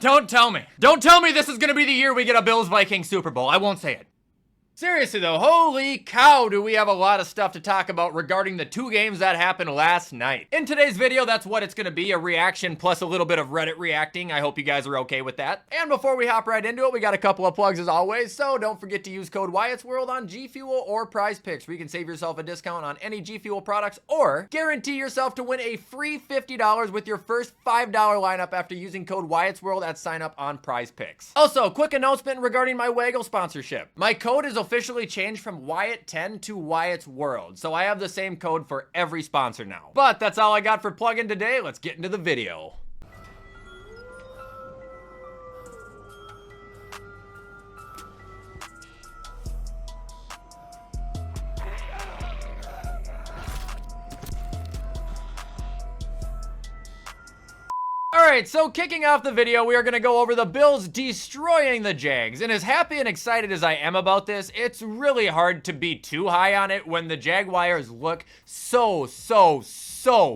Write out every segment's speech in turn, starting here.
Don't tell me. Don't tell me this is gonna be the year we get a Bills-Vikings Super Bowl. I won't say it. Seriously though, holy cow, do we have a lot of stuff to talk about regarding the two games that happened last night. In today's video, that's what it's gonna be, a reaction plus a little bit of Reddit reacting. I hope you guys are okay with that. And before we hop right into it, we got a couple of plugs as always, so don't forget to use code Wyatt's World on G Fuel or Prize Picks, where you can save yourself a discount on any G Fuel products, or guarantee yourself to win a free $50 with your first $5 lineup after using code Wyatt's World at sign up on Prize Picks. Also, quick announcement regarding my Waggle sponsorship. My code is officially changed from Wyatt10 to Wyatt's World, so I have the same code for every sponsor now. But that's all I got for plug-in today. Let's get into the video. Alright, so kicking off the video, we are going to go over the Bills destroying the Jags. And as happy and excited as I am about this, it's really hard to be too high on it when the Jaguars look so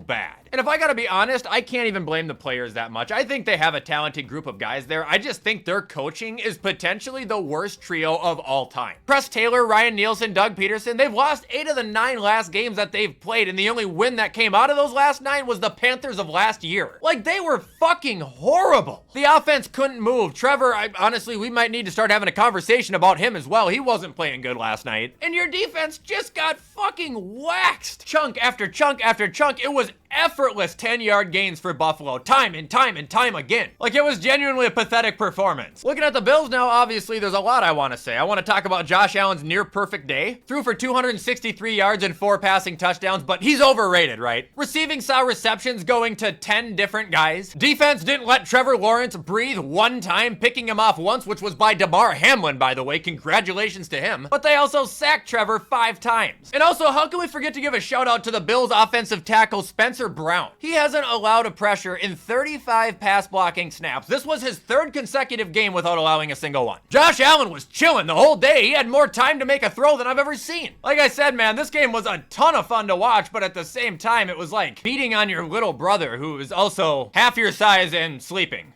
bad. And if I gotta be honest, I can't even blame the players that much. I think they have a talented group of guys there. I just think their coaching is potentially the worst trio of all time. Press Taylor, Ryan Nielsen, Doug Peterson, they've lost 8 of the 9 last games that they've played, and the only win that came out of those last 9 was the Panthers of last year. Like, they were fucking horrible. The offense couldn't move. Trevor, honestly, we might need to start having a conversation about him as well. He wasn't playing good last night. And your defense just got fucking waxed. Chunk after chunk after chunk. It was effortless 10-yard gains for Buffalo, time and time again. Like, it was genuinely a pathetic performance. Looking at the Bills now, obviously, there's a lot I want to say. I want to talk about Josh Allen's near-perfect day. Threw for 263 yards and 4 passing touchdowns, but he's overrated, right? Receiving saw receptions going to 10 different guys. Defense didn't let Trevor Lawrence breathe one time, picking him off once, which was by Damar Hamlin, by the way. Congratulations to him. But they also sacked Trevor 5 times. And also, how can we forget to give a shout out to the Bills offensive tackle Spencer Brown? He hasn't allowed a pressure in 35 pass blocking snaps. This was his 3rd consecutive game without allowing a single one. Josh Allen was chilling the whole day. He had more time to make a throw than I've ever seen. Like I said, man, this game was a ton of fun to watch, but at the same time, it was like beating on your little brother who is also half your size and sleeping.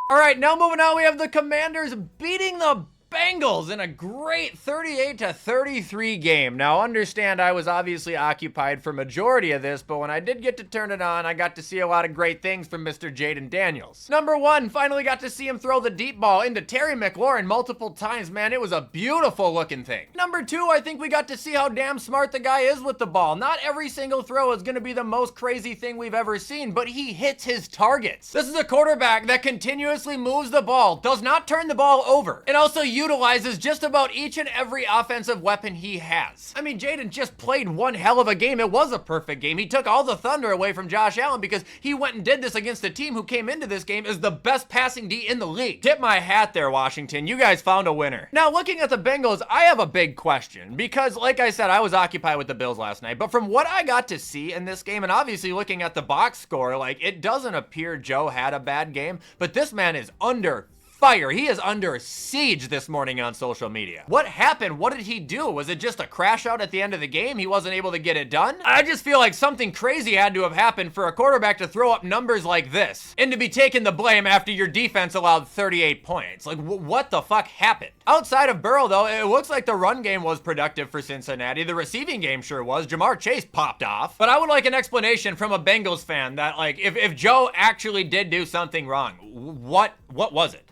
All right, now moving on, we have the Commanders beating the Bengals in a great 38-33 game. Now, understand I was obviously occupied for majority of this, but when I did get to turn it on, I got to see a lot of great things from Mr. Jayden Daniels. Number 1, finally got to see him throw the deep ball into Terry McLaurin multiple times, man. It was a beautiful looking thing. Number 2, I think we got to see how damn smart the guy is with the ball. Not every single throw is going to be the most crazy thing we've ever seen, but he hits his targets. This is a quarterback that continuously moves the ball, does not turn the ball over, and also utilizes just about each and every offensive weapon he has. I mean, Jayden just played one hell of a game. It was a perfect game. He took all the thunder away from Josh Allen because he went and did this against a team who came into this game as the best passing D in the league. Tip my hat there, Washington. You guys found a winner. Now, looking at the Bengals, I have a big question because, like I said, I was occupied with the Bills last night, but from what I got to see in this game, and obviously looking at the box score, like, it doesn't appear Joe had a bad game, but this man is under fire. He is under siege this morning on social media. What happened? What did he do? Was it just a crash out at the end of the game? He wasn't able to get it done? I just feel like something crazy had to have happened for a quarterback to throw up numbers like this and to be taking the blame after your defense allowed 38 points. Like, what the fuck happened? Outside of Burrow, though, it looks like the run game was productive for Cincinnati. The receiving game sure was. Jamar Chase popped off. But I would like an explanation from a Bengals fan that, like, if Joe actually did do something wrong, what was it?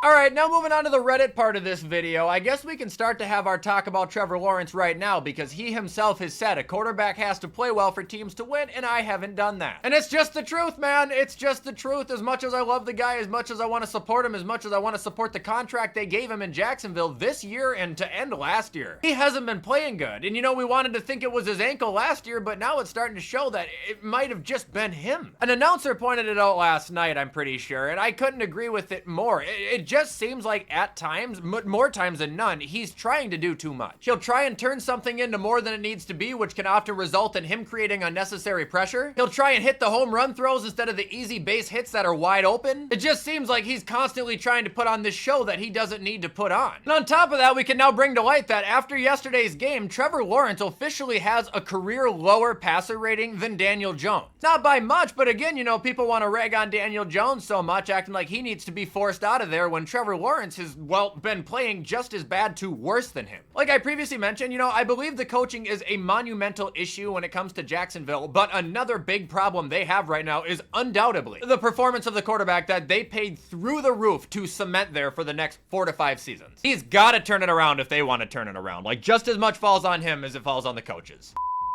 All right, now moving on to the Reddit part of this video, I guess we can start to have our talk about Trevor Lawrence right now because he himself has said a quarterback has to play well for teams to win, and I haven't done that. And it's just the truth, man. It's just the truth. As much as I love the guy, as much as I want to support him, as much as I want to support the contract they gave him in Jacksonville this year and to end last year, he hasn't been playing good. And you know, we wanted to think it was his ankle last year, but now it's starting to show that it might have just been him. An announcer pointed it out last night, I'm pretty sure, and I couldn't agree with it more. It just seems like at times, more times than none, he's trying to do too much. He'll try and turn something into more than it needs to be, which can often result in him creating unnecessary pressure. He'll try and hit the home run throws instead of the easy base hits that are wide open. It just seems like he's constantly trying to put on this show that he doesn't need to put on. And on top of that, we can now bring to light that after yesterday's game, Trevor Lawrence officially has a career lower passer rating than Daniel Jones. Not by much, but again, you know, people want to rag on Daniel Jones so much, acting like he needs to be forced out of there when Trevor Lawrence has, well, been playing just as bad to worse than him. Like I previously mentioned, you know, I believe the coaching is a monumental issue when it comes to Jacksonville, but another big problem they have right now is undoubtedly the performance of the quarterback that they paid through the roof to cement there for the next 4 to 5 seasons. He's got to turn it around if they want to turn it around. Like, just as much falls on him as it falls on the coaches.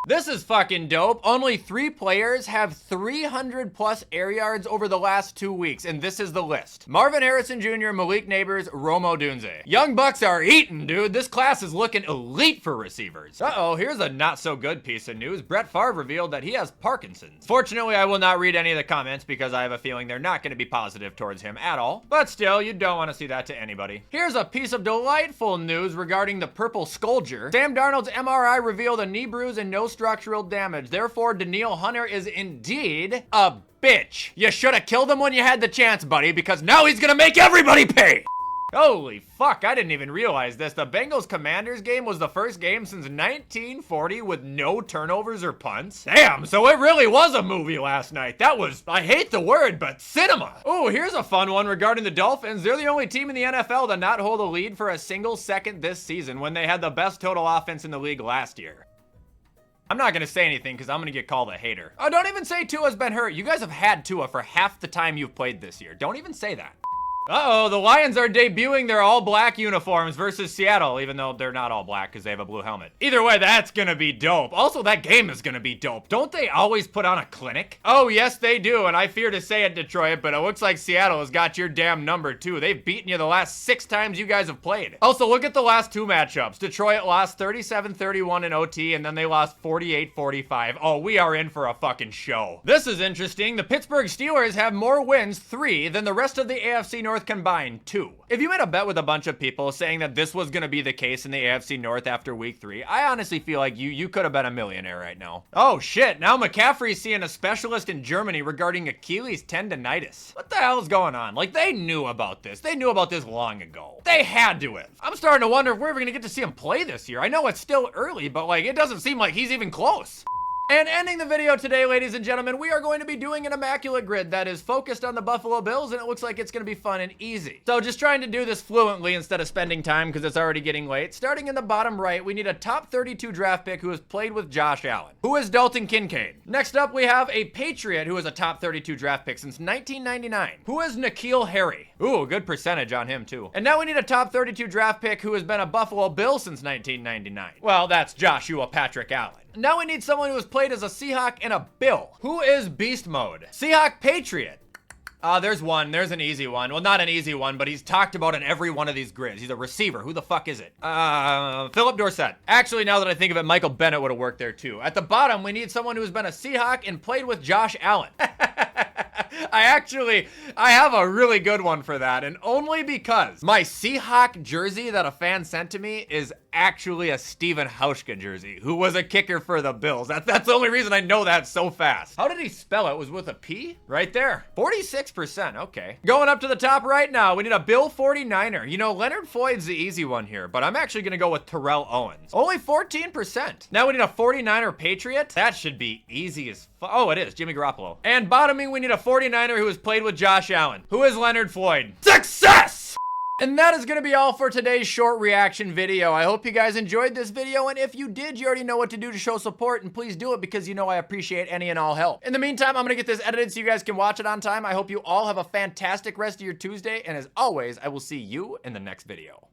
This is fucking dope. Only 3 players have 300 plus air yards over the last 2 weeks, and this is the list. Marvin Harrison Jr., Malik Neighbors, Rome Odunze. Young Bucks are eating, dude. This class is looking elite for receivers. Uh-oh, here's a not so good piece of news. Brett Favre revealed that he has Parkinson's. Fortunately, I will not read any of the comments because I have a feeling they're not going to be positive towards him at all. But still, you don't want to see that to anybody. Here's a piece of delightful news regarding the purple Skulger. Sam Darnold's MRI revealed a knee bruise and no structural damage. Therefore, Danielle Hunter is indeed a bitch. You should have killed him when you had the chance, buddy, because now he's gonna make everybody pay. Holy fuck, I didn't even realize this. The Bengals Commanders game was the first game since 1940 with no turnovers or punts. Damn, so it really was a movie last night. That was, I hate the word, but cinema. Oh, here's a fun one regarding the Dolphins. They're the only team in the NFL to not hold a lead for a single second this season when they had the best total offense in the league last year. I'm not going to say anything because I'm going to get called a hater. Oh, don't even say Tua's been hurt. You guys have had Tua for half the time you've played this year. Don't even say that. Uh-oh, the Lions are debuting their all-black uniforms versus Seattle, even though they're not all black because they have a blue helmet. Either way, that's gonna be dope. Also, that game is gonna be dope. Don't they always put on a clinic? Oh, yes, they do, and I fear to say it, Detroit, but it looks like Seattle has got your damn number, too. They've beaten you the last 6 times you guys have played. Also, look at the last 2 matchups. Detroit lost 37-31 in OT, and then they lost 48-45. Oh, we are in for a fucking show. This is interesting. The Pittsburgh Steelers have more wins, 3, than the rest of the AFC North combined, 2. If you made a bet with a bunch of people saying that this was going to be the case in the AFC North after week 3, I honestly feel like you could have been a millionaire right now. Oh shit, now McCaffrey's seeing a specialist in Germany regarding Achilles tendonitis. What the hell is going on? Like, they knew about this. They knew about this long ago. They had to have. I'm starting to wonder if we're ever going to get to see him play this year. I know it's still early, but like, it doesn't seem like he's even close. And ending the video today, ladies and gentlemen, we are going to be doing an immaculate grid that is focused on the Buffalo Bills, and it looks like it's going to be fun and easy. So just trying to do this fluently instead of spending time because it's already getting late. Starting in the bottom right, we need a top 32 draft pick who has played with Josh Allen. Who is Dalton Kincaid? Next up, we have a Patriot who is a top 32 draft pick since 1999. Who is N'Keal Harry? Ooh, good percentage on him too. And now we need a top 32 draft pick who has been a Buffalo Bill since 1999. Well, that's Joshua Patrick Allen. Now we need someone who has played as a Seahawk and a Bill. Who is Beast Mode? Seahawk Patriot. There's one. There's an easy one. Well, not an easy one, but he's talked about in every one of these grids. He's a receiver. Who the fuck is it? Philip Dorsett. Actually, now that I think of it, Michael Bennett would have worked there too. At the bottom, we need someone who's been a Seahawk and played with Josh Allen. I have a really good one for that, and only because my Seahawk jersey that a fan sent to me is actually a Steven Hauschka jersey, who was a kicker for the Bills. That's the only reason I know that so fast. How did he spell it? Was with a P? Right there. 46%, okay. Going up to the top right now, we need a Bill 49er. You know, Leonard Floyd's the easy one here, but I'm actually gonna go with Terrell Owens. Only 14%. Now we need a 49er Patriot. That should be easy as oh, it is, Jimmy Garoppolo. And bottoming, we need a 49er who has played with Josh Allen. Who is Leonard Floyd? Success! And that is going to be all for today's short reaction video. I hope you guys enjoyed this video, and if you did, you already know what to do to show support, and please do it because you know I appreciate any and all help. In the meantime, I'm going to get this edited so you guys can watch it on time. I hope you all have a fantastic rest of your Tuesday, and as always, I will see you in the next video.